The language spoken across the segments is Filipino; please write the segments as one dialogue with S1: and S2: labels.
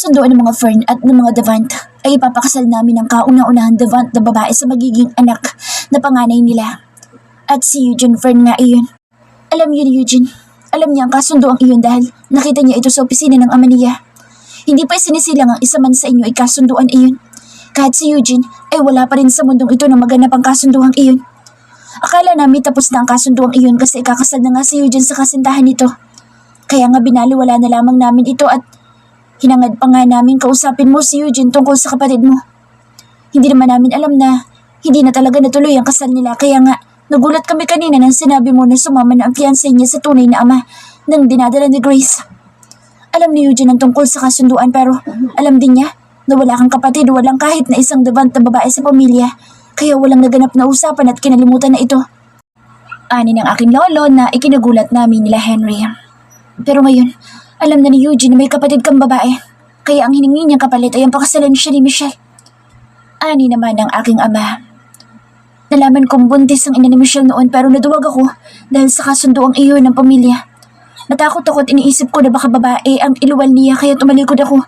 S1: kasunduan ng mga Fern at ng mga Devant ay ipapakasal namin ang kauna-unahang Devant na babae sa magiging anak na panganay nila. At si Eugene Fern nga iyon. Alam niyo ni Eugene, alam niya ang kasunduang iyon dahil nakita niya ito sa opisina ng ama niya. Hindi pa isinisilang ang isa man sa inyo ay kasunduan iyon. Kahit si Eugene ay wala pa rin sa mundong ito na maganap ang kasunduang iyon. Akala namin tapos na ang kasunduang iyon kasi ikakasal na nga si Eugene sa kasintahan nito. Kaya nga binaliwala na lamang namin ito at hinangad pa nga namin kausapin mo si Eugene tungkol sa kapatid mo. Hindi naman namin alam na hindi na talaga natuloy ang kasal nila kaya nga nagulat kami kanina nang sinabi mo na sumama na ang fiancé niya sa tunay na ama nang dinadala ni Grace. Alam ni Eugene ang tungkol sa kasunduan pero alam din niya na wala kang kapatid o walang kahit na isang Devant na babae sa pamilya kaya walang naganap na usapan at kinalimutan na ito. Ani ng aking lolo na ikinagulat namin nila Henry. Pero ngayon, alam na ni Eugene na may kapatid kang babae kaya ang hiningi niyang kapalit ay ang pakasalan siya ni Michelle. Ani naman ng aking ama. Nalaman kong buntis ang ina ni Michelle noon pero naduwag ako dahil sa kasunduang iyon ng pamilya. Natakot ako at iniisip ko na baka babae ang iluwal niya kaya tumalikod ako.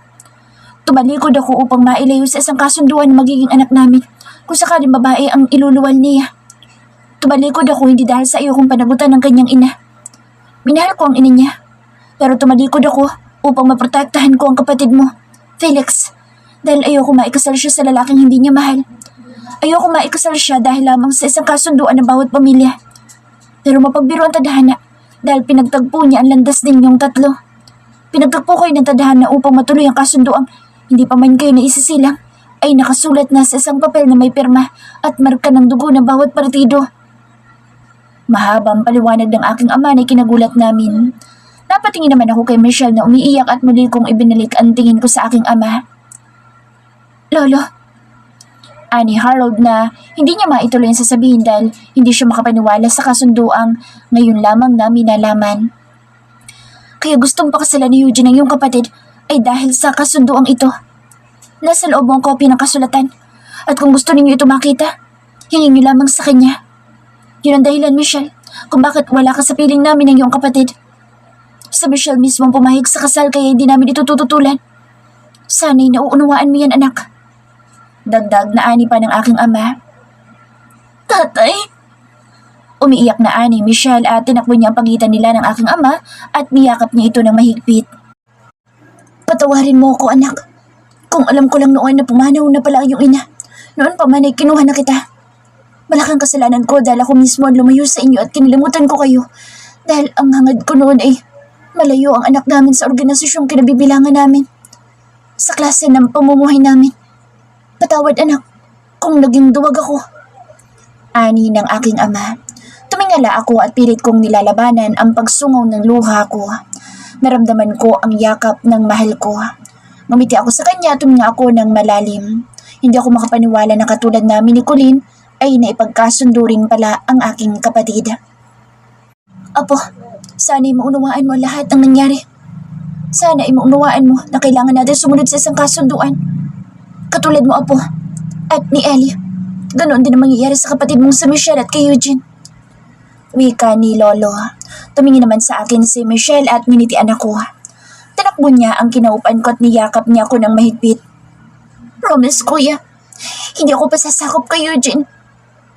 S1: Tumalikod ako upang mailayo sa isang kasunduan na magiging anak namin kung sakaling babae ang iluluwal niya. Tumalikod ako hindi dahil sa iyo kung panagutan ng kanyang ina. Minahal ko ang ina niya. Pero tumalikod ako upang maprotektahan ko ang kapatid mo, Felix. Dahil ayoko maikasal siya sa lalaking hindi niya mahal. Ayoko maikasal siya dahil lamang sa isang kasunduan ng bawat pamilya. Pero mapagbiro ang tadhana dahil pinagtagpo niya ang landas ninyong tatlo. Pinagtagpo kayo ng tadhana upang matuloy ang kasunduang hindi pa man kayo naisisilang ay nakasulat na sa isang papel na may pirma at marka ng dugo ng bawat partido. Mahabang paliwanag ng aking ama na kinagulat namin. Napatingin naman ako kay Michelle na umiiyak at muli kong ibinalik ang tingin ko sa aking ama. Lolo, ani Harold na hindi niya maituloy ang sasabihin dahil hindi siya makapaniwala sa kasunduang ngayon lamang namin nalaman. Kaya gustong pakasalan ni Eugene ang iyong kapatid ay dahil sa kasunduang ito. Nasa loob ang kopya ng kasulatan at kung gusto ninyo ito makita, hingin niyo lamang sa kanya. Yun ang dahilan, Michelle, kung bakit wala ka sa piling namin ng iyong kapatid. Sa Michelle mismo ang pumahig sa kasal kaya hindi namin ito tututulan. Sana'y nauunawaan mo yan, anak. Dagdag na ani pa ng aking ama. Tatay? Umiiyak na ani Michelle at tinakbo niya ang pagitan nila ng aking ama at niyakap niya ito ng mahigpit. Patawarin mo ako, anak. Kung alam ko lang noon na pumanaw na pala yung ina, noon pa man ay kinuha na kita. Malaking kasalanan ko dahil ako mismo ang lumayo sa inyo at kinilimutan ko kayo. Dahil ang hangad ko noon ay malayo ang anak namin sa organisasyong kinabibilangan namin. Sa klase ng pamumuhay namin. Patawad, anak, kung naging duwag ako. Ani ng aking ama. Tumingala ako at pilit kong nilalabanan ang pagsungaw ng luha ko. Naramdaman ko ang yakap ng mahal ko. Ngumiti ako sa kanya at tuminga ako ng malalim. Hindi ako makapaniwala na katulad namin ni Colleen ay naipagkasundo rin pala ang aking kapatid. Apo, sana'y maunawaan mo lahat ng nangyari. Sana'y maunawaan mo na kailangan natin sumunod sa isang kasunduan. Katulad mo, Apo, at ni Ellie. Ganoon din ang mangyayari sa kapatid mong si Michelle at kay Eugene. Wika ni Lolo. Tumingin naman sa akin si Michelle at nginitian ako. Tinakbo niya ang kinaupan ko at niyakap niya ako ng mahigpit. Promise, kuya. Hindi ako pasasakop kay Eugene.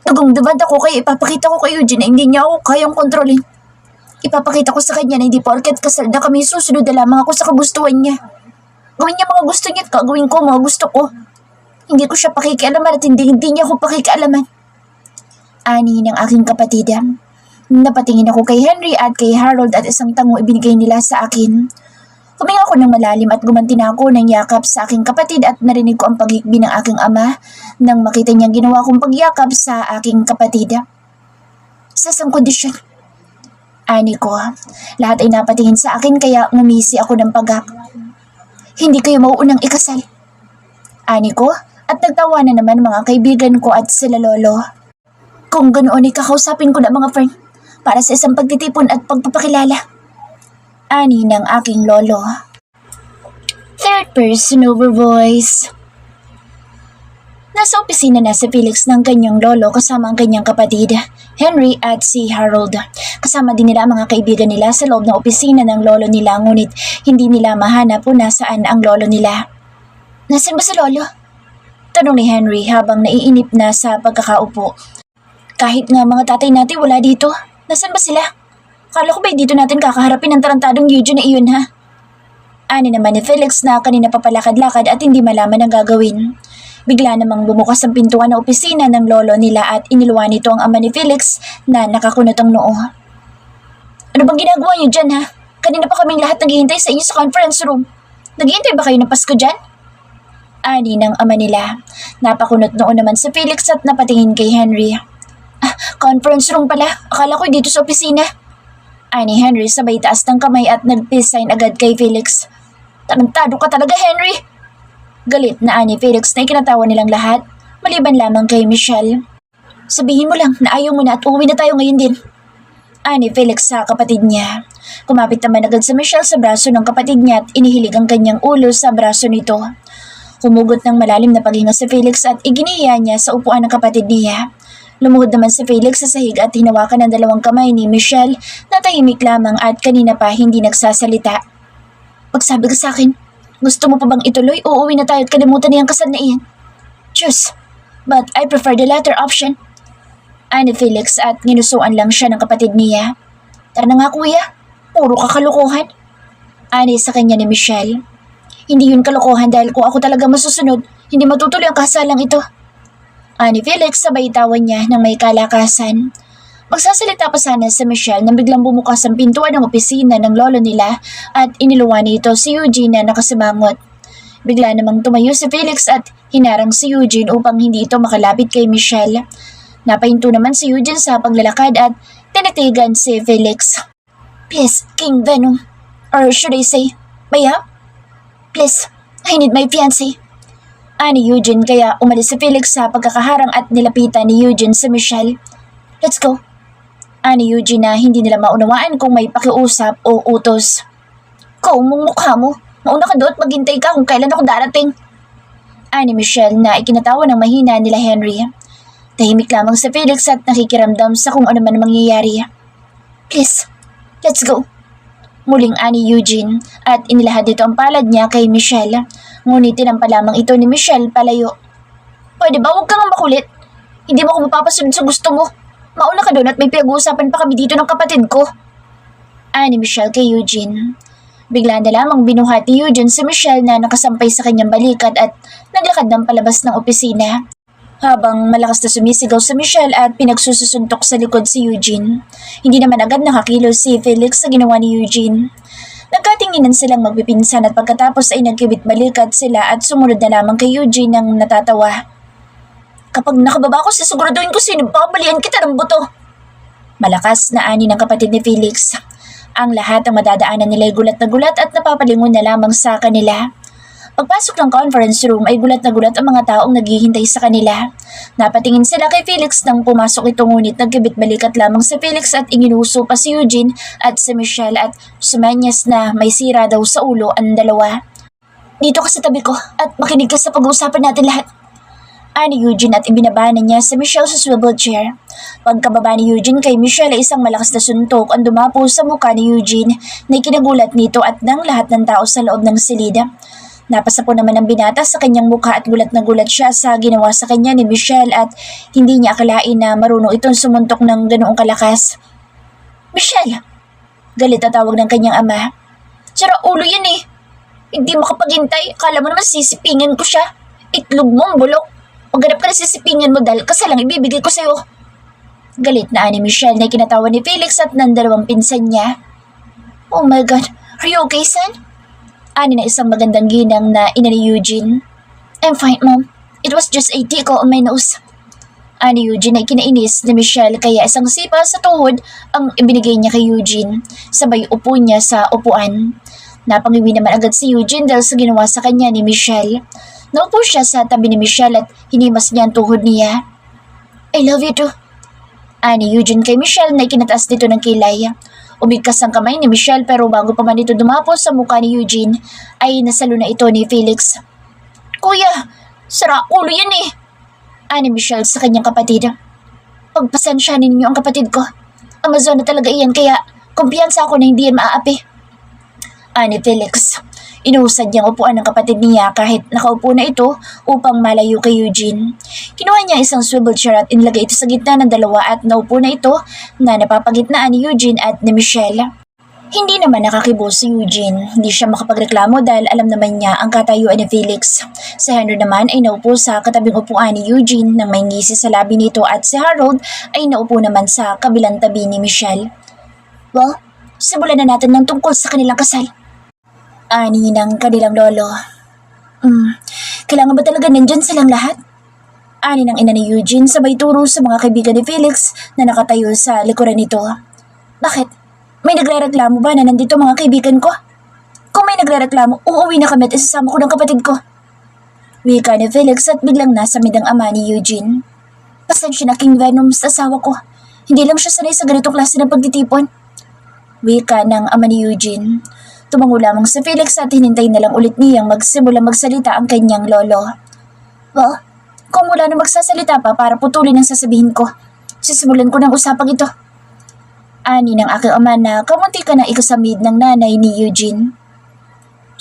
S1: Tugong Devant ako kaya ipapakita ko kay Eugene na hindi niya ako kayang kontrolin. Ipapakita ko sa kanya na hindi porket kasal na kami susunod na lamang ako sa kagustuhan niya. Gawin niya mga gusto niya at gagawin ko mga gusto ko. Hindi ko siya pakikialaman at hindi niya ako pakikialaman. Ani ng aking kapatid. Napatingin ako kay Henry at kay Harold at isang tango ibinigay nila sa akin. Huminga ako ng malalim at gumanti na ako ng yakap sa aking kapatid at narinig ko ang paghikbi ng aking ama nang makita niyang ginawa kong pagyakap sa aking kapatid. Sa isang kondisyon. Ani ko, lahat ay napatingin sa akin kaya ngumisi ako ng pagak. Hindi kayo mauunang ikasal. Ani ko, at nagtawa na naman mga kaibigan ko at sila lolo. Kung ganoon ay kakausapin ko na mga friend para sa isang pagtitipon at pagpapakilala. Ani ng aking lolo. Third person over voice. Nasa opisina na si Felix ng kanyang lolo kasama ang kanyang kapatid, Henry at si Harold. Kasama din nila ang mga kaibigan nila sa loob ng opisina ng lolo nila ngunit hindi nila mahanap kung nasaan ang lolo nila. Nasaan ba si lolo? Tanong ni Henry habang naiinip na sa pagkakaupo. Kahit nga mga tatay natin wala dito, nasaan ba sila? Kala ko ba dito natin kakaharapin ang tarantadong Eugene na iyon ha? Ani naman ni Felix na kanina papalakad-lakad at hindi malaman ang gagawin. Bigla namang bumukas ang pintuan ng opisina ng lolo nila at iniluwan nito ang ama ni Felix na nakakunot ang noo. Ano bang ginagawa niyo dyan ha? Kanina pa kaming lahat naghihintay sa inyo sa conference room. Naghihintay ba kayo ng Pasko dyan? Ani ng ama nila. Napakunot noon naman si Felix at napatingin kay Henry. Conference room pala. Akala ko dito sa opisina. Ani Henry sabay taas ng kamay at nag-peace sign agad kay Felix. Tarantado ka talaga, Henry! Galit na ani Felix na ikinatawa nilang lahat, maliban lamang kay Michelle. Sabihin mo lang na ayaw mo na at uuwi na tayo ngayon din. Ani Felix sa kapatid niya. Kumapit naman agad sa Michelle sa braso ng kapatid niya at inihilig ang kanyang ulo sa braso nito. Humugot ng malalim na paghinga si Felix at iginiya niya sa upuan ng kapatid niya. Lumuhod naman si Felix sa sahig at hinawakan ng dalawang kamay ni Michelle na tahimik lamang at kanina pa hindi nagsasalita. Pagsabi ka sa akin, gusto mo pa bang ituloy o uuwi na tayo at kalimutan niyang kasal na iyan? Choose, but I prefer the latter option. Ani Felix at ginusuan lang siya ng kapatid niya. Tara na nga kuya, puro kakalukuhan. Ani sa kanya ni Michelle. Hindi yun kalokohan dahil kung ako talaga masusunod, hindi matutuloy ang kasalang ito. Ani Felix sabay tawan niya ng may kalakasan. Magsasalita pa sana si Michelle nang biglang bumukas ang pintuan ng opisina ng lolo nila at iniluwan nito si Eugene na nakasimangot. Bigla namang tumayo si Felix at hinarang si Eugene upang hindi ito makalapit kay Michelle. Napahinto naman si Eugene sa paglalakad at tinitigan si Felix. Please, King Venom. Or should I say, Maya? Please, I need my fiancé. Ani Eugene kaya umalis si Felix sa pagkakaharang at nilapitan ni Eugene si Michelle. Let's go. Ani Eugene na hindi nila maunawaan kung may pakiusap o utos. Kung mong mukha mo, mauna ka doon at maghintay ka kung kailan ako darating. Ani Michelle na ikinatawa ng mahina nila Henry. Tahimik lamang si Felix at nakikiramdam sa kung ano man mangyayari. Please, let's go. Muling ani Eugene at inilahad dito ang palad niya kay Michelle. Ngunit tinampa lamang ito ni Michelle palayo. Pwede ba huwag kang makulit? Hindi mo ako mapapasunod sa gusto mo. Mauna ka doon at may pinag-uusapan pa kami dito ng kapatid ko. Ani Michelle kay Eugene. Bigla na lamang binuhat ni Eugene si Michelle na nakasampay sa kanyang balikat at naglakad ng palabas ng opisina. Habang malakas na sumisigaw si Michelle at pinagsususuntok sa likod si Eugene. Hindi naman agad nakakilos si Felix sa ginawa ni Eugene. Nagkatinginan silang magpipinsan at pagkatapos ay nagkibit balikat sila at sumunod na lamang kay Eugene ng natatawa. Kapag nakababa ko, sisiguraduhin ko sinababalian kita ng buto. Malakas na ani ng kapatid ni Felix. Ang lahat ang madadaanan nila ay gulat na gulat at napapalingon na lamang sa kanila. Pagpasok ng conference room ay gulat na gulat ang mga taong naghihintay sa kanila. Napatingin sila kay Felix nang pumasok ito ngunit nagkibit balikat lamang si Felix at iginuso pa si Eugene at si Michelle at sumanyas na may sira daw sa ulo ang dalawa. Dito ka sa tabi ko at makinig ka sa pag-uusapan natin lahat. Ani Eugene at ibinaba na niya si Michelle sa swivel chair. Pagkababa ni Eugene kay Michelle ay isang malakas na suntok ang dumapo sa mukha ni Eugene na ikinagulat nito at ng lahat ng tao sa loob ng silid. Napasa po naman ang binata sa kanyang mukha at gulat na gulat siya sa ginawa sa kanya ni Michelle at hindi niya akalain na marunong itong sumuntok ng ganoong kalakas. Michelle! Galit na tawag ng kanyang ama. Sira ulo yan eh. Hindi makapaghintay. Akala mo naman sisipingin ko siya. Itlog mong bulok. Maghanap ka na sisipingin mo dahil kasalang ibibigay ko sa'yo. Galit na ani Michelle na ikinatawa ni Felix at ng dalawang pinsan niya. Oh my God, are you okay, son? Ani na isang magandang ginang na ina ni Eugene. I'm fine, Mom. It was just a tickle on my nose. Ani Eugene ay kinainis ni Michelle kaya isang sipa sa tuhod ang ibinigay niya kay Eugene. Sabay upo niya sa upuan. Napangiwi naman agad si Eugene dahil sa ginawa sa kanya ni Michelle. Naupo siya sa tabi ni Michelle at hinimas niya ang tuhod niya. I love you too. Ani Eugene kay Michelle na ikinataas dito ng kilay. Umigkas ang kamay ni Michelle pero bago pa man ito dumapo sa mukha ni Eugene ay nasalo na ito ni Felix. Kuya, sira ulo yan eh. Ani Michelle sa kanyang kapatid. Pagpasensyahan ninyo ang kapatid ko. Amazon na talaga iyan kaya kumpiyansa ako na hindi yan maaapi. Ani Felix. Inuusad niyang upuan ng kapatid niya kahit nakaupo na ito upang malayo kay Eugene. Kinuha niya isang swivel chair at inilagay ito sa gitna ng dalawa at naupo na ito na napapagitnaan ni Eugene at ni Michelle. Hindi naman nakakibo si Eugene. Hindi siya makapagreklamo dahil alam naman niya ang katayuan ni Felix. Si Henry naman ay naupo sa katabing upuan ni Eugene nang may ngisi sa labi nito at si Harold ay naupo naman sa kabilang tabi ni Michelle. Well, simulan na natin ng tungkol sa kanilang kasal. Ani ng kanilang lolo. Kailangan ba talaga nandyan silang lahat? Ani ng ina ni Eugene sabay turo sa mga kaibigan ni Felix na nakatayo sa likuran nito. Bakit? May nagrereklamo ba na nandito mga kaibigan ko? Kung may nagrereklamo, uuwi na kami at isasama ko ng kapatid ko. Wika ni Felix at biglang nasamid ang ama ni Eugene. Pasensya na King Venom sa asawa ko. Hindi lang siya sanay sa ganitong klase ng pagtitipon. Wika ng ama ni Eugene. Tumango lamang si Felix at hinintay na lang ulit niyang magsimula magsalita ang kanyang lolo. Well, kung wala na magsasalita pa para putulin ang sasabihin ko, sisimulan ko ng usapang ito. Ani ng aking ama na kamunti ka na ikasamid ng nanay ni Eugene.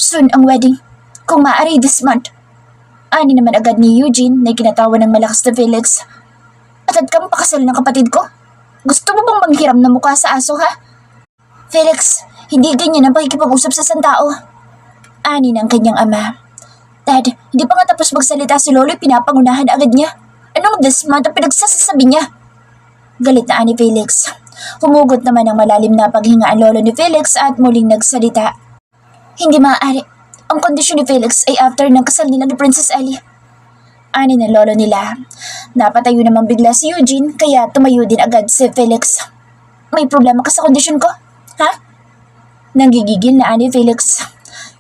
S1: Soon ang wedding, kung maaari this month. Ani naman agad ni Eugene na kinatawa ng malakas na Felix. Atad kang pakasal ng kapatid ko? Gusto mo bang manghiram na mukha sa aso ha? Felix, hindi ganyan ang pakikipag-usap sa isang tao. Ani ng kanyang ama. Dad, hindi pa nga tapos magsalita si Lolo, pinapangunahan agad niya. Anong this month ang pinagsasasabi niya? Galit na ani Felix. Humugot naman ng malalim na paghinga ang lolo ni Felix at muling nagsalita. Hindi maaari. Ang kondisyon ni Felix ay after ng kasal nila ni Princess Ellie. Ani ng lolo nila. Napatayo naman bigla si Eugene kaya tumayo din agad si Felix. May problema ka sa kondisyon ko? Ha? Nanggigigil na ani Felix.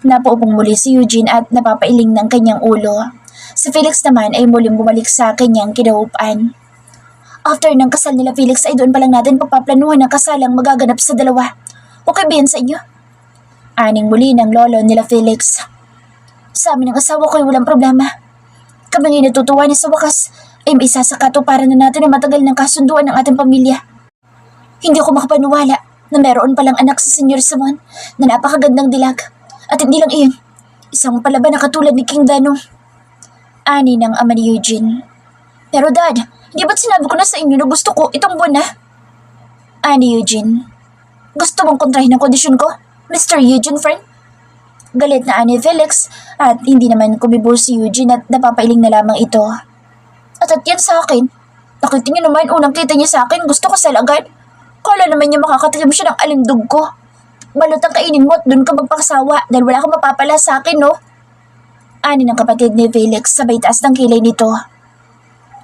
S1: Napaupong muli si Eugene at napapailing ng kanyang ulo. Si Felix naman ay muling bumalik sa kanyang kinaupan. After ng kasal nila Felix ay doon pa lang natin papaplanuhan ang kasalang magaganap sa dalawa. Okay ba yan sa inyo? Aning muli ng lolo nila Felix. Sa amin ng asawa ko ay walang problema. Kami ngayon natutuwa na sa wakas ay may isa sa katuparan na natin ang matagal ng kasunduan ng ating pamilya. Hindi ako makapaniwala na meron palang anak sa Senyor Simon na napakagandang dilag. At hindi lang iyon, isang palaban na katulad ni King Venom. Ani ng ama ni Eugene. Pero Dad, di ba't sinabi ko na sa inyo na gusto ko itong buwan na? Ani Eugene. Gusto mong kontrahin ang kondisyon ko, Mr. Eugene friend? Galit na ani Felix at hindi naman kumibo si Eugene at napapailing na lamang ito. At yan sa akin. Nakita niyo naman unang kita niya sa akin, gusto ko agad. Kala naman niya makakatikim siya ng alindog ko. Balot ang kainin mo at dun ka magpakasawa dahil wala kang mapapala sa akin, no? Ani ng kapatid ni Felix sabay taas ng kilay nito.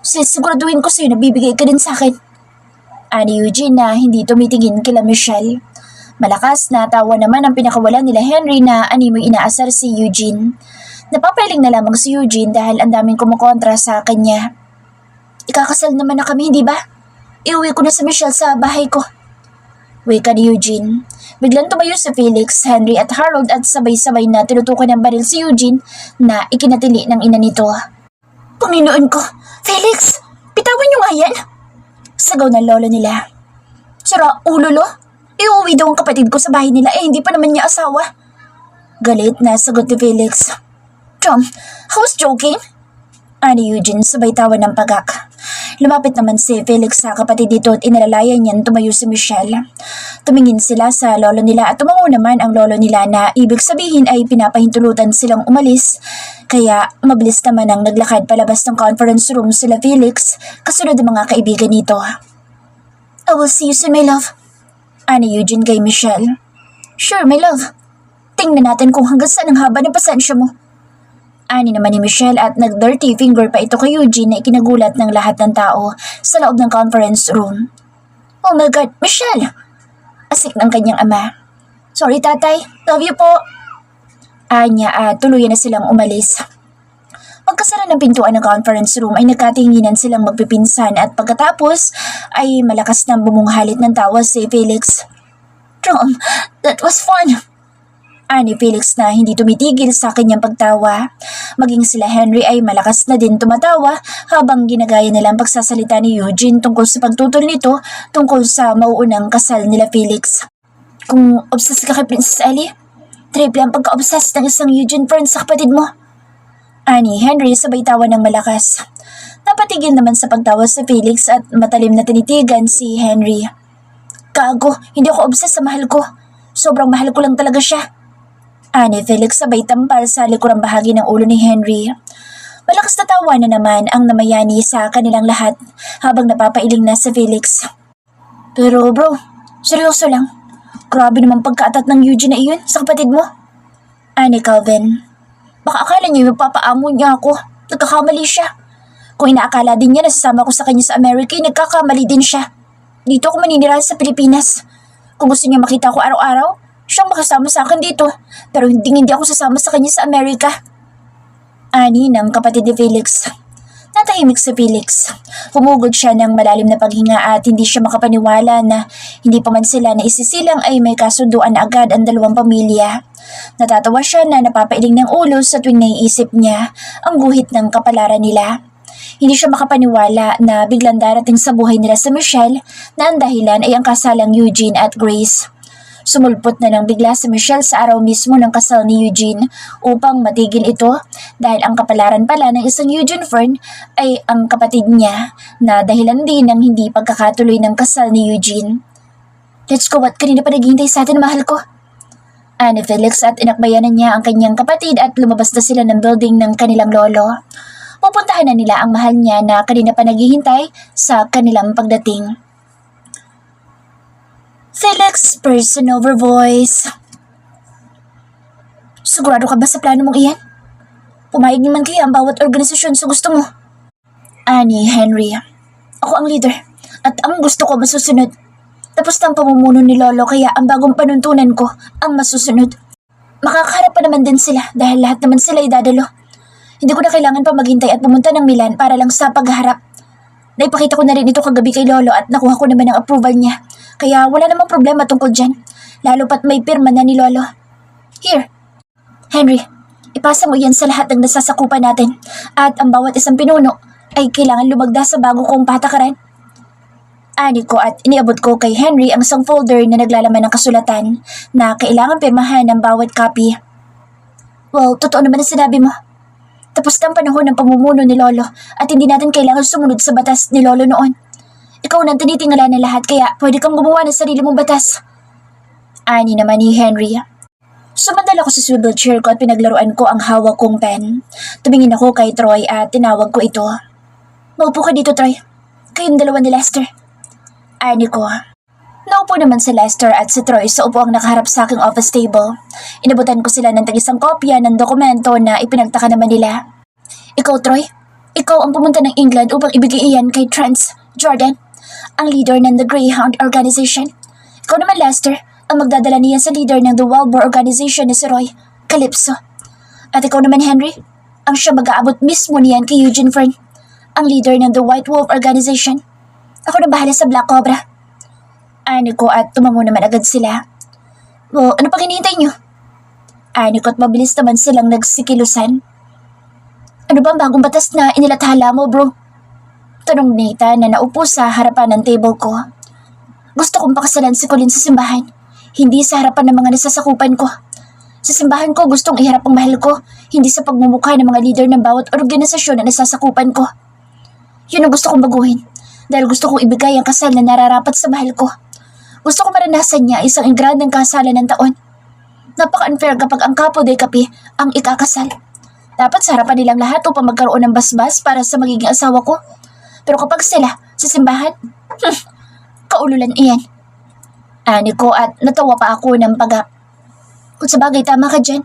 S1: Siguraduhin ko sa'yo na bibigay ka din sa akin. Ani Eugene na hindi tumitingin kila Michelle. Malakas na tawa naman ang pinakawalan nila Henry na animoy inaasar si Eugene. Napapailing na lamang si Eugene dahil ang daming kumukontra sa kanya. Ikakasal naman na kami, hindi ba? Iuwi ko na si Michelle sa bahay ko. Wika ni Eugene. Biglang tumayo si Felix, Henry at Harold at sabay-sabay na tinutukan ng baril si Eugene na ikinatili ng ina nito. Panginoon ko! Felix! Bitawan niyo nga yan! Sagaw ng lolo nila. Sira ulo lo? Iuwi daw ang kapatid ko sa bahay nila hindi pa naman niya asawa. Galit na sagot ni Felix. Tom, I was joking. Ani Eugene sabay tawa ng pagak. Lumapit naman si Felix sa kapatid nito at inalalayan niyan tumayo si Michelle. Tumingin sila sa lolo nila at tumango naman ang lolo nila na ibig sabihin ay pinapahintulutan silang umalis. Kaya mabilis naman ang naglakad palabas ng conference room sila Felix kasunod ng mga kaibigan nito. I will see you soon, my love. Ani Eugene kay Michelle. Sure, my love. Tingnan natin kung hanggang saan ang haba ng pasensya mo. Ani naman ni Michelle at nag-dirty finger pa ito kay Eugene na ikinagulat ng lahat ng tao sa loob ng conference room. Oh my God, Michelle! Asik ng kanyang ama. Sorry tatay, love you po. Anya at tuluyan na silang umalis. Pagkasara ng pintuan ng conference room ay nagkatinginan silang magpipinsan at pagkatapos ay malakas nang bumunghalit ng tawa si Felix. Tom, that was fun. Ani Felix na hindi tumitigil sa kanyang pagtawa. Maging sila Henry ay malakas na din tumatawa habang ginagaya nila ang pagsasalita ni Eugene tungkol sa pagtutol nito tungkol sa mauunang kasal nila Felix. Kung obsessed ka kay Princess Ellie, triple ang pagka-obsessed ng isang Eugene Fern sa kapatid mo. Ani Henry sabay tawa ng malakas. Napatigil naman sa pagtawa si Felix at matalim na tinitigan si Henry. Gago, hindi ako obsessed sa mahal ko. Sobrang mahal ko lang talaga siya. Ani Felix sabay tampal sa likurang bahagi ng ulo ni Henry. Malakas na tawa na naman ang namayani sa kanilang lahat habang napapailing na si Felix. Pero bro, seryoso lang. Grabe naman pagkaatat ng Eugene na iyon sa kapatid mo. Ani Calvin. Baka akala niya mapapaamo niya ako. Nagkakamali siya. Kung inaakala din niya na sasama ko sa kanya sa America, nagkakamali din siya. Dito ako maninirahan sa Pilipinas. Kung gusto niya makita ko araw-araw, siyang makasama sa akin dito. Pero hindi ako sasama sa kanya sa Amerika. Ani ng kapatid ni Felix. Natahimik si Felix. Humugod siya ng malalim na paghinga at hindi siya makapaniwala na hindi pa man sila naisisilang ay may kasunduan na agad ang dalawang pamilya. Natatawa siya na napapailing ng ulo sa tuwing naiisip niya ang guhit ng kapalaran nila. Hindi siya makapaniwala na biglang darating sa buhay nila si Michelle na ang dahilan ay ang kasalang Eugene at Grace. Sumulpot na lang bigla si Michelle sa araw mismo ng kasal ni Eugene upang matigil ito dahil ang kapalaran pala ng isang Eugene Fern ay ang kapatid niya na dahilan din ng hindi pagkakatuloy ng kasal ni Eugene. Let's go at kanina pa naghihintay sa atin, mahal ko. Ani Felix at inakbayanan niya ang kanyang kapatid at lumabas na sila ng building ng kanilang lolo. Pupuntahan na nila ang mahal niya na kanina pa naghihintay sa kanilang pagdating. Felix, person over voice. Sigurado ka ba sa plano mong iyan? Pumayag naman kaya ang bawat organisasyon sa gusto mo. Ani Henry. Ako ang leader at ang gusto ko masusunod. Tapos na ang pamumuno ni Lolo kaya ang bagong panuntunan ko ang masusunod. Makakaharap pa naman din sila dahil lahat naman sila ay dadalo. Hindi ko na kailangan pa maghintay at pumunta ng Milan para lang sa pagharap. Naipakita ko na rin ito kagabi kay Lolo at nakuha ko naman ang approval niya. Kaya wala namang problema tungkol dyan. Lalo pat may pirma na ni Lolo. Here, Henry, ipasa mo yan sa lahat ng nasasakupan natin. At ang bawat isang pinuno ay kailangan lumagda sa bago kong patakaran. Ani ko at iniabot ko kay Henry ang isang folder na naglalaman ng kasulatan na kailangan pirmahan ng bawat copy. Well, totoo naman ang sinabi mo. Tapos na ang panahon ng pamumuno ni Lolo at hindi natin kailangan sumunod sa batas ni Lolo noon. Ikaw nang tinitingala ng lahat kaya pwede kang gumawa ng sarili mong batas. Ani naman ni Henry. Sumandal ako sa swivel chair ko at pinaglaruan ko ang hawak kong pen. Tumingin ako kay Troy at tinawag ko ito. Maupo ka dito, Troy. Kayong dalawa ni Lester. Ani ko. Naupo naman si Lester at si Troy sa upuang nakaharap sa aking office table. Inabutan ko sila ng tag-isang kopya ng dokumento na ipinagtaka naman nila. Ikaw, Troy, ikaw ang pumunta ng England upang ibigay iyan kay Trans Jordan, ang leader ng The Greyhound Organization. Ikaw naman, Lester, ang magdadala niyan sa leader ng The Walbor Organization na si Roy, Calypso. At ikaw naman, Henry, ang siya mag-aabot mismo niyan kay Eugene Fern, ang leader ng The White Wolf Organization. Ako na bahala sa Black Cobra. Ani ko at tumango naman agad sila. O, ano pang hinihintay niyo? Ani ko at mabilis naman silang nagsikilusan. Ano ba ang bagong batas na inilathala mo, bro? Tanong ni Nathan na naupo sa harapan ng table ko. Gusto kong pakasalan si Colin sa simbahan, hindi sa harapan ng mga nasasakupan ko. Sa simbahan ko gustong iharap ang mahal ko, hindi sa pagmumukha ng mga leader ng bawat organisasyon na nasasakupan ko. Yun ang gusto kong baguhin, dahil gusto kong ibigay ang kasal na nararapat sa mahal ko. Gusto ko maranasan niya isang ingrandeng kasalan ng taon. Napaka-unfair kapag ang kapo de kapi ang ikakasal. Dapat sa harapan nilang lahat upang magkaroon ng basbas para sa magiging asawa ko. Pero kapag sila sa simbahan, kaululan iyan. Ani ko at natawa pa ako ng pagap. Kung sabagay tama ka dyan.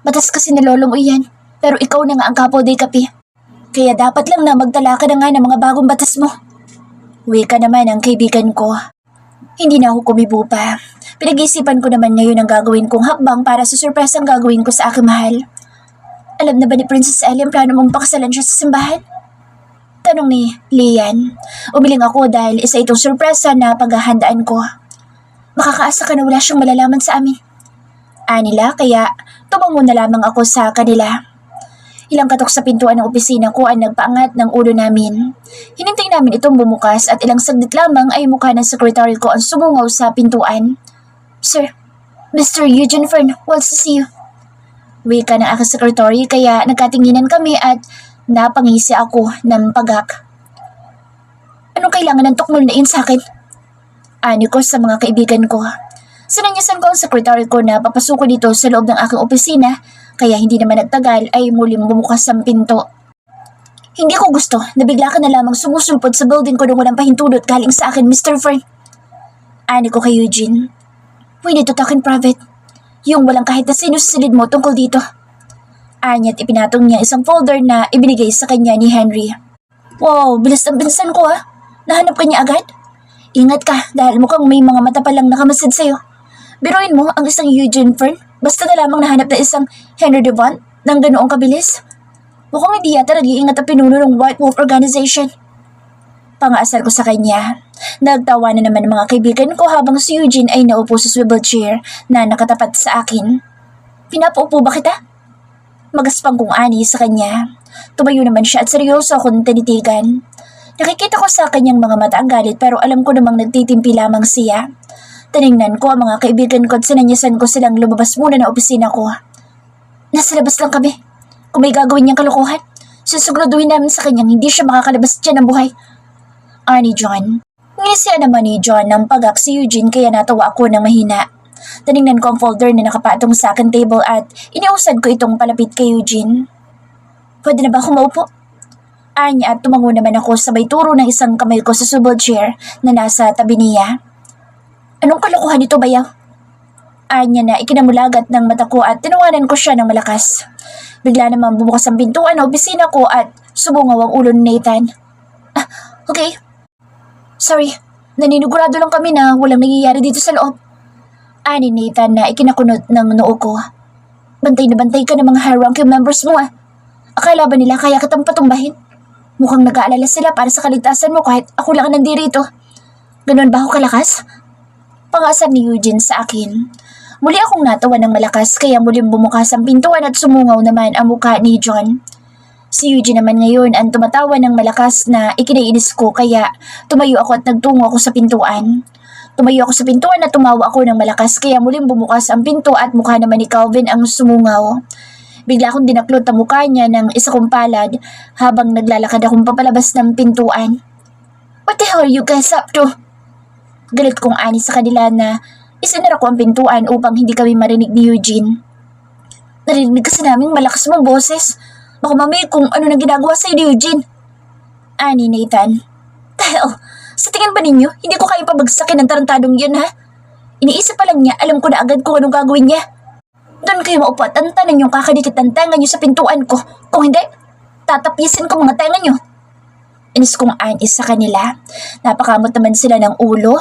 S1: Batas kasi na lolo mo iyan, pero ikaw na nga ang kapo de kapi. Kaya dapat lang na magtala ka na nga ng mga bagong batas mo. Uwi ka naman ang kaibigan ko. Hindi na ako kumibo pa. Pinag-iisipan ko naman ngayon ang gagawin kong hakbang para sa surprise ang gagawin ko sa aking mahal. Alam na ba ni Princess Ellie ang plano mong pakasalan siya sa simbahan? Tanong ni Lian. Umiling ako dahil isa itong surpresa na paghahandaan ko. Makakaasa ka na wala siyang malalaman sa amin. Nila kaya tumango na lamang ako sa kanila. Ilang katok sa pintuan ng opisina ko ang nagpaangat ng ulo namin. Hinintay namin itong bumukas at ilang saglit lamang ay mukha ng sekretary ko ang sumungaw sa pintuan. Sir, Mr. Eugene Fern wants to see you. Wika ng aking sekretary kaya nagkatinginan kami at napangisi ako ng pagak. Anong kailangan ng tukmol na iyon sa akin? Ani ko sa mga kaibigan ko. Sinanyasan ko ang sekretary ko na papasuko dito sa loob ng aking opisina kaya hindi naman nagtagal ay muling bumukas ang pinto. Hindi ko gusto na bigla ka na lamang sumusulpot sa building ko nung walang pahintulot galing sa akin, Mr. Fern. Ani ko kay Eugene. We need to talk in private. Yung walang kahit na sinusilid mo tungkol dito. Anya't ipinatong niya isang folder na ibinigay sa kanya ni Henry. Wow, bilis ang binsan ko ha. Nahanap ka niya agad? Ingat ka dahil mukhang may mga mata palang nakamasid sa'yo. Biruin mo ang isang Eugene Fern, basta na lamang nahanap na isang Henry Devant ng ganoong kabilis. Mukhang hindi yata nag-iingat ang pinuno ng White Wolf Organization. Pangaasar ko sa kanya. Nagtawa na naman ang mga kaibigan ko habang si Eugene ay naupo sa swivel chair na nakatapat sa akin. Pinapaupo ba kita? Magaspang kong ani sa kanya. Tumayo naman siya at seryoso akong tinitigan. Nakikita ko sa kanyang mga mata ang galit pero alam ko namang nagtitimpi lamang siya. Tinignan ko ang mga kaibigan ko at sinanyasan ko silang lumabas muna na opisina ko. Nasa labas lang kami. Kung may gagawin niyang kalokohan, susiguraduhin namin sa kanyang hindi siya makakalabas dyan ng buhay. Ani John. Nginisya naman ni John ng pagak si Eugene kaya natawa ako ng mahina. Tinignan ko ang folder na nakapatong sa akin table at iniusad ko itong palapit kay Eugene. Pwede na ba ako maupo? Anya at tumango naman ako sabay turo ng isang kamay ko sa swivel chair na nasa tabi niya. Anong kalokohan ito, bayaw? Anya na ikinamulagat ng mata ko at tinawanan ko siya ng malakas. Bigla naman bumukas ang pintuan ng opisina ko at subungaw ang ulo ni Nathan. Okay. Sorry, naninigurado lang kami na walang nangyayari dito sa loob. Ani Nathan na ikinakunot ng noo ko. Bantay na bantay ka ng mga high-ranking members mo ah. Akala ba nila kaya kitang patumbahin? Mukhang nag-aalala sila para sa kaligtasan mo kahit ako lang ang nandirito. Ganun ba ako kalakas? Pangasar ni Eugene sa akin. Muli akong natawa ng malakas kaya muling bumukas ang pintuan at sumungaw naman ang mukha ni John. Si Eugene naman ngayon ang tumatawa ng malakas na ikinainis ko kaya tumayo ako at nagtungo ako sa pintuan. Tumayo ako sa pintuan at tumawa ako ng malakas kaya muling bumukas ang pinto at mukha naman ni Calvin ang sumungaw. Bigla akong dinaklot ang mukha niya ng isa kong palad habang naglalakad akong papalabas ng pintuan. What the hell are you guys up to? Galit kong ani sa kanila na isinara ko ang pintuan upang hindi kami marinig ni Eugene. Narinig kasi naming malakas mong boses. Baka mamaya kung ano na ginagawa sa'yo ni Eugene. Ani Nathan. Dahil, sa tingin ba ninyo, hindi ko kaya pabagsakin ng tarantadong yun ha? Iniisip pa lang niya, alam ko na agad kung anong gagawin niya. Doon kayo maupo at tantanan yung kakadikit ng tenga niyo sa pintuan ko. Kung hindi, tatapyasin ko mga tenga niyo. Inis kong anis sa kanila. Napakamot naman sila ng ulo,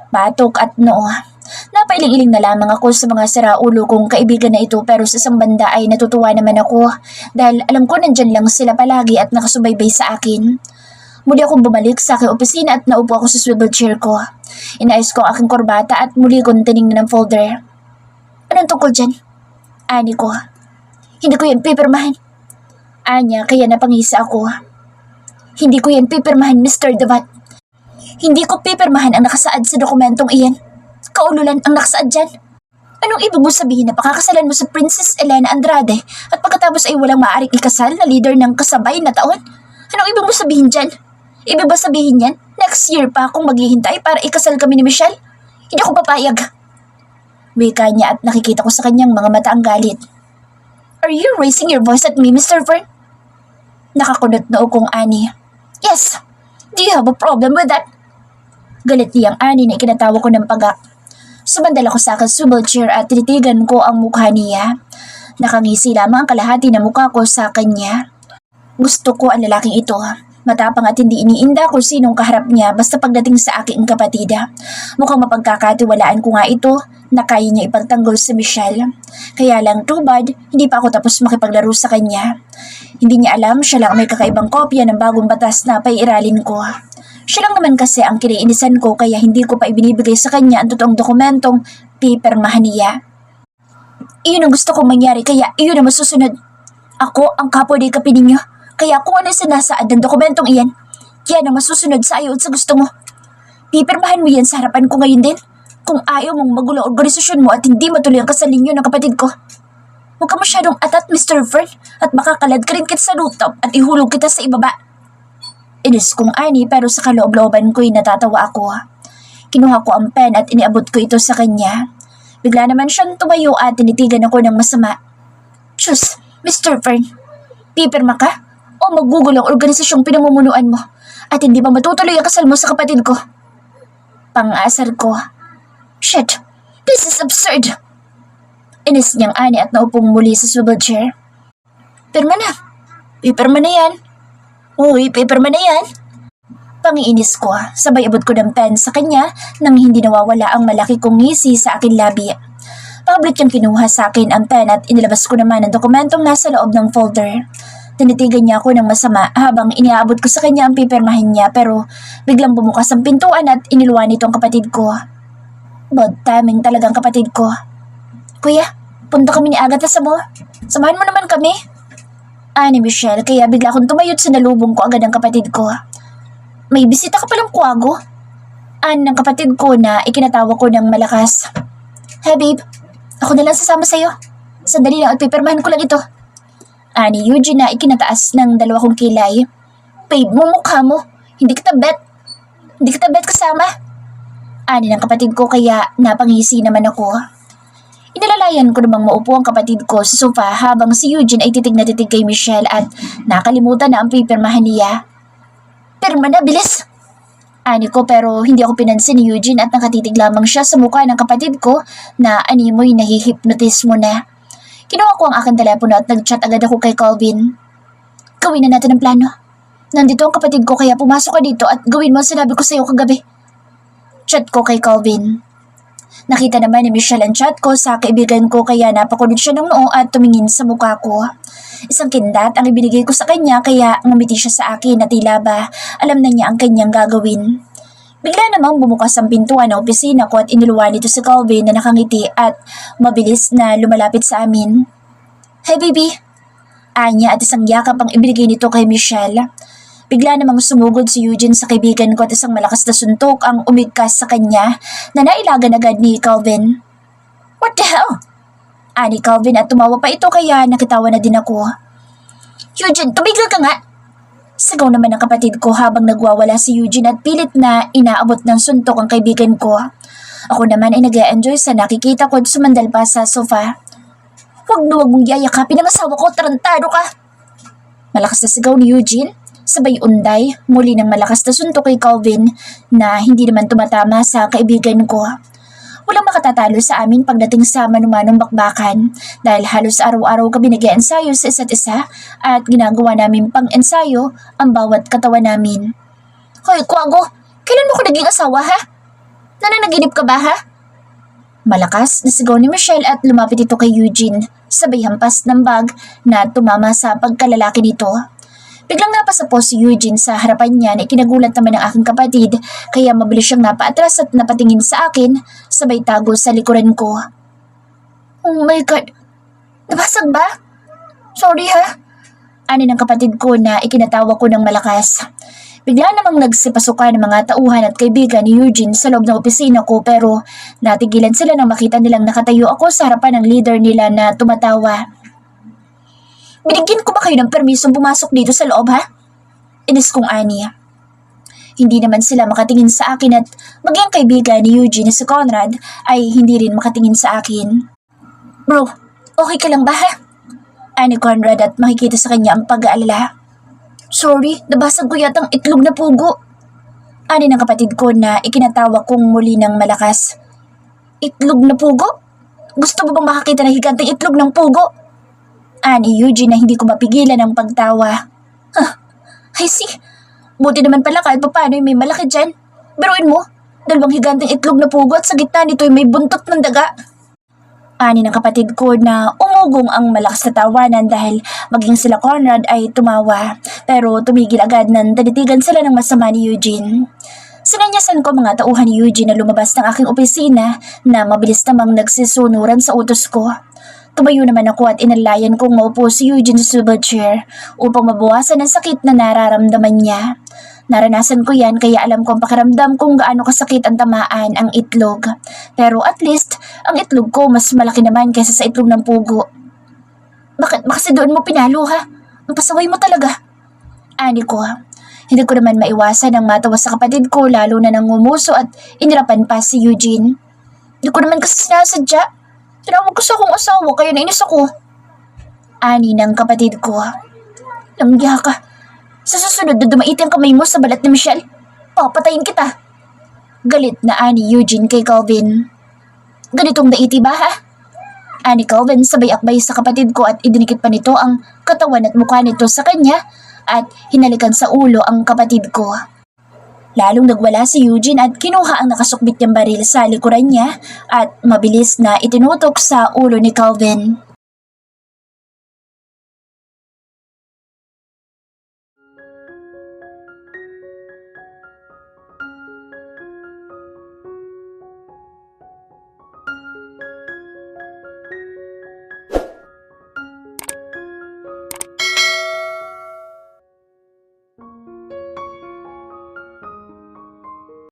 S1: batok at noo. Napailing-iling na lamang ako sa mga saraulo kong kaibigan na ito pero sa isang banda ay natutuwa naman ako dahil alam ko nandyan lang sila palagi at nakasubaybay sa akin. Muli akong bumalik sa aking opisina at naupo ako sa swivel chair ko. Inayos ko ang aking korbata at muli kong tinignan ng folder. Anong tungkol dyan? Ani ko. Hindi ko yan pipirmahan. Anya, kaya napangisa ako. Hindi ko yan pipirmahan, Mr. Devant. Hindi ko pipirmahan ang nakasaad sa dokumentong iyan. Kaululan ang nakasaad dyan. Anong ibig mo sabihin na pakakasalan mo sa Princess Elena Andrade at pagkatapos ay walang maaaring ikasal na leader ng kasabay na taon? Anong ibig mo sabihin dyan? Ibig ba sabihin yan? Next year pa akong maghihintay para ikasal kami ni Michelle? Hindi ako papayag. Wika niya at nakikita ko sa kanyang mga mata ang galit. Are you raising your voice at me, Mr. Fern? Nakakunot noo kong ani. Yes. Do you have a problem with that? Galit niyang ani na ikinatawa ko ng pagak. Sumandal ako sa aking swivel chair at tinitigan ko ang mukha niya. Nakangisi lamang ang kalahati na mukha ko sa kanya. Gusto ko ang lalaking ito. Matapang at hindi iniinda kung sinong kaharap niya basta pagdating sa aking kapatida. Mukhang mapagkakatiwalaan ko nga ito na kaya niya ipagtanggol sa Michelle. Kaya lang too bad, hindi pa ako tapos makipaglaro sa kanya. Hindi niya alam siya lang may kakaibang kopya ng bagong batas na paiiralin ko. Siya lang naman kasi ang kiniinisan ko kaya hindi ko pa ibinibigay sa kanya ang totoong dokumentong pipirmahan niya. Iyon ang gusto kong mangyari kaya iyon ang masusunod. Ako ang kapo di kapi ninyo. Kaya kung ano sinasaad ng dokumentong iyan, yan ang masusunod sa ayon sa gusto mo. Pipirmahan mo yan sa harapan ko ngayon din. Kung ayaw mong magulo ang organisasyon mo at hindi matuloy ang kasal ninyo ng kapatid ko. Huwag ka masyadong atat, Mr. Fern, at makakalad ka rin kita sa rooftop at ihulog kita sa ibaba. Inis kong ani pero sa kaloob-looban ko'y natatawa ako. Kinuha ko ang pen at iniabot ko ito sa kanya. Bigla naman siyang tumayo at tinitigan ako ng masama. Diyos, Mr. Fern, pipirma ka? O magugulo ang organisasyong pinamumunuan mo at hindi ba matutuloy ang kasal mo sa kapatid ko? Pang-asar ko. Shit, this is absurd. Inis niyang ani at naupong muli sa swivel chair. Pirma na. Pipirma na yan. Uy, pipirma na yan. Pangiinis ko, sabay abot ko ng pen sa kanya nang hindi nawawala ang malaki kong ngisi sa aking labi. Pablit niyang kinuha sa akin ang pen at inilabas ko naman ang dokumentong nasa loob ng folder. Tinitigan niya ako ng masama habang iniaabot ko sa kanya ang pipirmahin niya pero biglang bumukas ang pintuan at iniluwan nito ang kapatid ko. Bad timing talagang kapatid ko. Kuya, punta kami ni Agatha sa mall. Samahan mo naman kami. Ni Michelle kaya bigla akong tumayot sa nalubong ko agad ang kapatid ko. May bisita ka palang kwago. Ng kapatid ko na ikinatawa ko ng malakas. Hey babe, ako na lang sasama sa'yo. Sandali lang at pipirmahan ko lang ito. Ni Eugene na ikinataas ng dalawa kong kilay. Babe, mumukha mo. Hindi kita bet. Hindi kita bet kasama. Ani ng kapatid ko kaya napangisi naman ako. Inalalayan ko namang maupo ang kapatid ko sa sofa habang si Eugene ay titig na titig kay Michelle at nakalimutan na ang pipirmahan niya. Pirma na, bilis! Ani ko pero hindi ako pinansin ni Eugene at nakatitig lamang siya sa mukha ng kapatid ko na animoy nahihipnotis mo na. Kinuha ko ang aking telepono at nag-chat agad ako kay Calvin. Gawin na natin ang plano. Nandito ang kapatid ko kaya pumasok ka dito at gawin mo ang sinabi ko sa iyo kagabi. Chat ko kay Calvin. Nakita naman ni Michelle ang chat ko sa kaibigan ko kaya napakulod siya ng noo at tumingin sa mukha ko. Isang kindat ang ibinigay ko sa kanya kaya ngumiti siya sa akin na tila ba alam na niya ang kanyang gagawin. Bigla namang bumukas ang pintuan ng opisina ko at iniluwan nito si Calvin na nakangiti at mabilis na lumalapit sa amin. Hey baby! Anya at isang yakap ang ibinigay nito kay Michelle. Bigla namang sumugod si Eugene sa kaibigan ko at isang malakas na suntok ang umigkas sa kanya na nailagan agad ni Calvin. What the hell? Ani Calvin at tumawa pa ito kaya nakitawa na din ako. Eugene, tumigil ka nga! Sigaw naman ng kapatid ko habang nagwawala si Eugene at pilit na inaabot ng suntok ang kaibigan ko. Ako naman ay nag-e-enjoy sa nakikita ko at sumandal pa sa sofa. Huwag na huwag mong yayakapin ang asawa ko, tarantado ka! Malakas na sigaw ni Eugene. Sabay unday, muli ng malakas na suntok kay Calvin na hindi naman tumatama sa kaibigan ko. Walang makatatalo sa amin pagdating sa manumanong bakbakan dahil halos araw-araw kami nag-ensayo sa isa't isa at ginagawa namin pang-ensayo ang bawat katawan namin. Hoy, Kwago! Kailan mo ko naging asawa, ha? Nananaginip ka ba, ha? Malakas na sigaw ni Michelle at lumapit ito kay Eugene, sabay hampas ng bag na tumama sa pagkalalaki nito. Biglang napasapo si Eugene sa harapan niya na ikinagulat naman ng aking kapatid kaya mabilis siyang napaatras at napatingin sa akin sabay tago sa likuran ko. Oh my God! Nabasag ba? Sorry ha? Ani ng kapatid ko na ikinatawa ko ng malakas. Bigla namang nagsipasukan ng mga tauhan at kaibigan ni Eugene sa loob ng opisina ko pero natigilan sila nang makita nilang nakatayo ako sa harapan ng leader nila na tumatawa. Binigyan ko ba kayo ng permisong pumasok dito sa loob, ha? Inis kong ani. Hindi naman sila makatingin sa akin at maging kaibigan ni Eugene na si Conrad ay hindi rin makatingin sa akin. Bro, okay ka lang ba, ha? Ani Conrad at makikita sa kanya ang pag-aalala. Sorry, nabasag ko yatang itlog na pugo. Ani ng kapatid ko na ikinatawa kong muli ng malakas. Itlog na pugo? Gusto mo bang makakita ng higanteng itlog ng pugo? Ani Eugene na hindi ko mapigilan ang pagtawa. I see. Buti naman pala kahit paano may malaki dyan. Biruin mo, dalawang higanteng itlog na pugo at sa gitna nito ay may buntot ng daga. Ani ng kapatid ko na umugong ang malakas na tawanan dahil maging sila Conrad ay tumawa. Pero tumigil agad nang tinitigan sila ng masama ni Eugene. Sinanyasan ko mga tauhan ni Eugene na lumabas ng aking opisina na mabilis namang nagsisunuran sa utos ko. Tumayo naman ako at inalayan kong maupo si Eugene sa swivel chair upang mabawasan ang sakit na nararamdaman niya. Naranasan ko yan kaya alam ko ang pakiramdam kung gaano kasakit ang tamaan ang itlog. Pero at least, ang itlog ko mas malaki naman kaysa sa itlog ng pugo. Bakit kasi doon mo pinalo ha? Ang pasaway mo talaga. Ani ko. Hindi ko naman maiwasan ang matawa sa kapatid ko lalo na nang ngumuso at inirapan pa si Eugene. Hindi ko naman kasi sinasadya. Tinawag ko sa akong asawa kaya nainis ako. Ani ng kapatid ko. Langya ka. Sa susunod na dumait ang kamay mo sa balat ni Michelle, papatayin kita. Galit na ani Eugene kay Calvin. Ganitong daiti ba ha? Ani Calvin sabay akbay sa kapatid ko at idinikit pa nito ang katawan at mukha nito sa kanya at hinalikan sa ulo ang kapatid ko. Lalong nagwala si Eugene at kinuha ang nakasukbit niyang baril sa likuran niya at mabilis na itinutok sa ulo ni Calvin.